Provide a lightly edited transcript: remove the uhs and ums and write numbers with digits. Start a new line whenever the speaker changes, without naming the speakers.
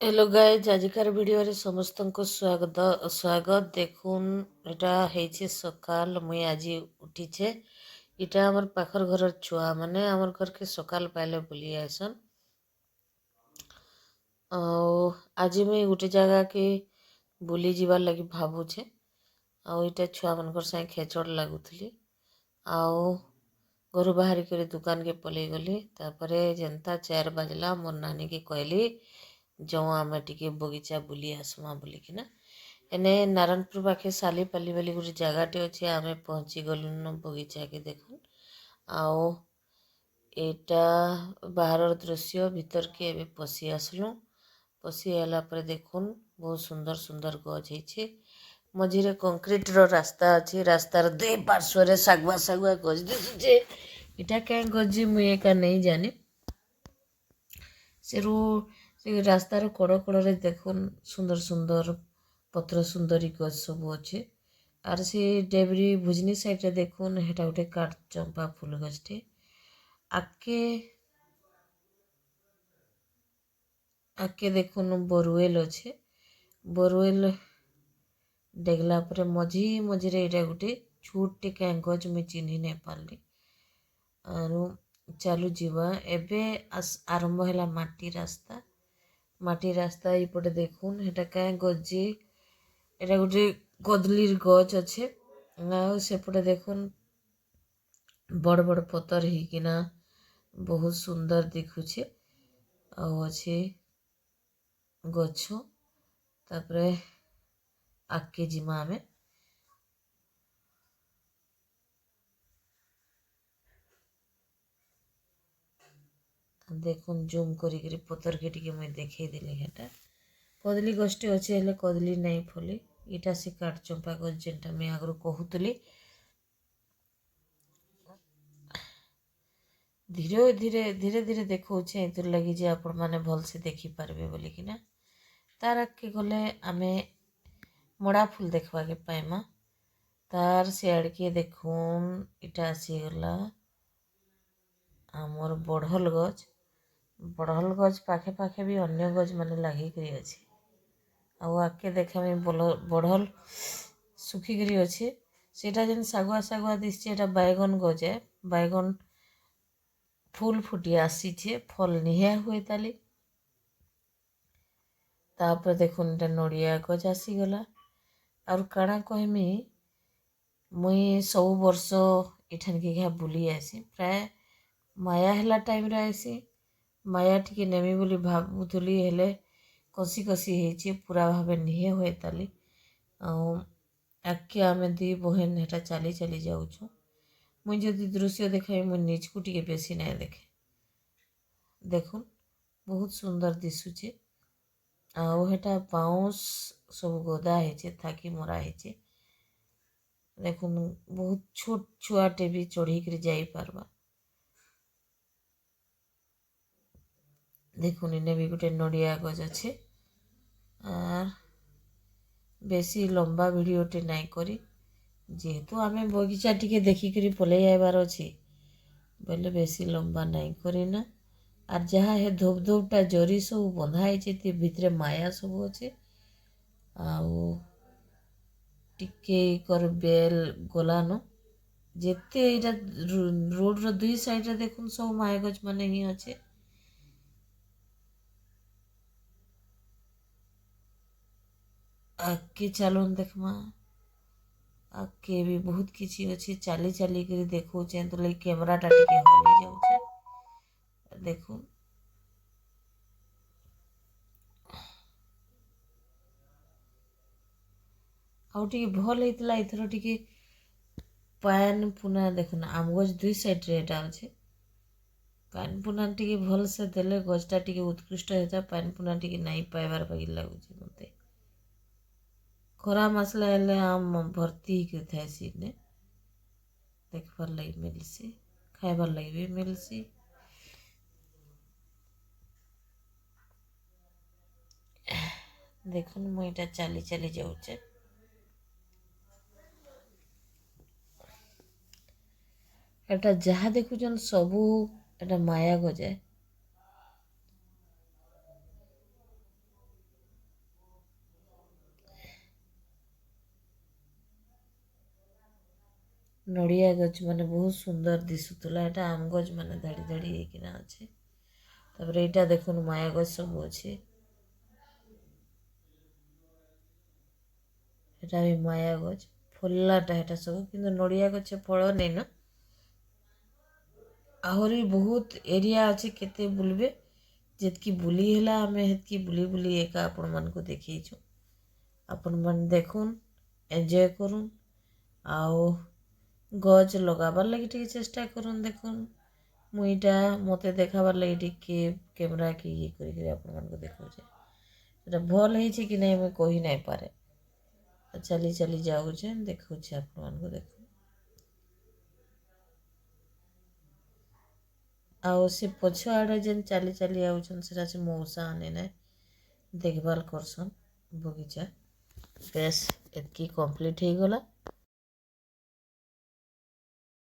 Hello guys आजिकार video रे समस्त को स्वागत स्वागत देखुन एटा हेचे सकाल मुई आज उठीचे इटा हमर पाखर घर छुआ माने हमर घर के सकाल पाइले बुली आइसन आज मुई गोटे जगह के बुली जीवार लगी भाबुछे इटा छुआ मनकर साथ खेचड़ लगुली घर बाहर कर दुकान के पलि गली तापरे जेनता 4 बजला मोर नानी के कहली जो आम टे बगीचा बुली आसमा बोलिकिना एने नारायणपुर पाखे सालीपाली बोली गोटे जगहटे अच्छे आम पहुँची गलुन बगीचा के देखुन आओ एटा बाहर दृश्य भीतर के एबे पशि आसलु पशि आला पर देखुन बहुत सुंदर सुंदर गज है मझीरे कंक्रीट रो रास्ता अच्छी रास्तार दुई पार्श्व सागुआ सागुआ गज दिशुचे इटा क्या गज मुई एका नहीं जाने से रास्तार कड़ कड़े देखुन सुंदर सुंदर पत्र सुंदरी गज सब अच्छे आर से डेबरी भुजनी साइड देखुन हेटा गोटे काठ चंपा फूल गजटे आके आके देखुन बोरवेल अच्छे बोरवेल देखला पर मझी मझीरे एटा गोटे छोटे क्या गज मुई चिन्ह नहीं पारली आरु चालू जीवा एबे आरंभ है माटी रास्ता इपटे देखुन हेटा क्या गजी एटा गोटे कदलीर गज अच्छे सेपटे देखुन बड़ बड़ पतर हिकिना बहुत सुंदर दिखुचे अच्छे गछ तापरे आगे जिमा आमे देखुन जूम करी पतर के टिके मुई देखे देली हेटा कदली गछटे अच्छे हेले कदली नहीं फली इटा से काठ चंपा गछ जेनटा मुई आगरू कहूतली धीरे धीरे धीरे धीरे देखौछे एतिर लगी जे आपण माने भल से देखि पारबे बोली किना तार आगे गले आमे मड़ा फूल देखवा के पाइमा तार सियाड़ के देखुन इटा आसीगला आमर बढ़ल गज पाखे पाखे भी अन्य गज माने लागिकरी अच्छे आके देखा में बढ़ल सुखिकी अच्छे सेटा जेन सागुआ सागुआ दिशे एटा बैगन गज है बैगन फूल फुटी आसीछे फल निहा हुए ताली तापर देखुन एटा नड़िया गज आसीगला और काଣା कहमी मुई सब वर्ष इठान के घा बुली आसी प्राय माया हेला टाइम रे आसी माया टिके नेमी बोली भाबुथुली हेले कसी कसी हेची पूरा भावे निहे हुए ताली आके आमे दी बहन हेटा चली चली जाऊछु मुई जदि दृश्य देखाई मुई निज को टिके बेसी नहीं देखे देखुन बहुत सुंदर दिशुचे हेटा बाउंस सब गदा हेचे थाकी मरा हेचे देखुन बहुत छोट छुआटे भी चढ़ी जाई पारबा देखुन इने भी गोटे नड़िया गज अच्छे आर बेसी लंबा वीडियोटे नाई करी जेहेतु आमे बगीचा टिके देखिकी पलि आबार अच्छी बोले बेसी लंबा नाई करीना आर जहाँ हे धूप धूपटा जरी सब बंधा है भितरे माया सब अच्छे आउ टिके कर बेल गलानो जेते एटा रोड रो दुई साइड रे देखुन सब माया गज माने ही अच्छे आगे चलन देखमा आगे भी बहुत किसी अच्छे चाली चाली कर देखो तो लगे कैमरा टा टिके हली जाऊे देखो आउ टिके भल होता एथर टिके पान पुना देखुन आम गज दुई साइड रे एटा अच्छे पान पुना टिके भल से देले गजटा टिके उत्कृष्ट होता पान पुना टिके नहीं पाइबार बागी लगुच मते खरा मसला हेले आम भर्ती ही था सीने देखबार लगी मिलसी खाइबार लगी भी मिलसी देखुन मुई एटा चली चली जाऊचे एटा जहाँ देखुचन सबू एटा माया गजाए ନଡ଼ିଆ ଗଛ ମାନେ ବହୁତ ସୁନ୍ଦର ଦିଶୁଥିଲା। ଏଇଟା ଆମ୍ ଗଛ ମାନେ ଧାଡ଼ି ଧାଡ଼ି ହେଇକିନା ଅଛି। ତାପରେ ଏଇଟା ଦେଖୁନ୍ ମାୟା ଗଛ ସବୁ ଅଛି। ଏଟା ବି ମାୟା ଗଛ ଫୁଲ୍ଲାଟା ହେଟା ସବୁ, କିନ୍ତୁ ନଡ଼ିଆ ଗଛ ଫଳ ନେଇନ। ଆହୁରି ବହୁତ ଏରିଆ ଅଛି, କେତେ ବୁଲବେ। ଯେତ୍କି ବୁଲି ହେଲା ଆମେ ହେତ୍କି ବୁଲି ବୁଲି ଏକା ଆପଣମାନଙ୍କୁ ଦେଖେଇଛୁ। ଆପଣମାନେ ଦେଖୁନ୍, ଏନ୍ଜୟ କରୁନ୍, ଆଉ ଗଛ ଲଗାବାର୍ ଲାଗି ଟିକେ ଚେଷ୍ଟା କରୁନ୍। ଦେଖୁନ୍ ମୁଁ ଇଟା ମତେ ଦେଖାବାର୍ ଲାଗି ଟିକେ କ୍ୟାମେରା କି ଇଏ କରିକିରି ଆପଣମାନଙ୍କୁ ଦେଖଉଛେ। ସେଟା ଭଲ୍ ହେଇଛି କି ନାଇଁ ମୁଇଁ କହି ନାଇଁ ପାରେ। ଚାଲି ଚାଲି ଯାଉଛେ, ଦେଖଉଛେ ଆପଣମାନଙ୍କୁ। ଦେଖୁନ୍, ଆଉ ସେ ପଛ ଆଡ଼େ ଯେନ୍ ଚାଲି ଚାଲି ଆଉଛନ୍ ସେଟା ସେ ମଉସା ନେଇନେ देखभाल करसन। बगीचा बेस एतकी कम्प्लीट हो गला।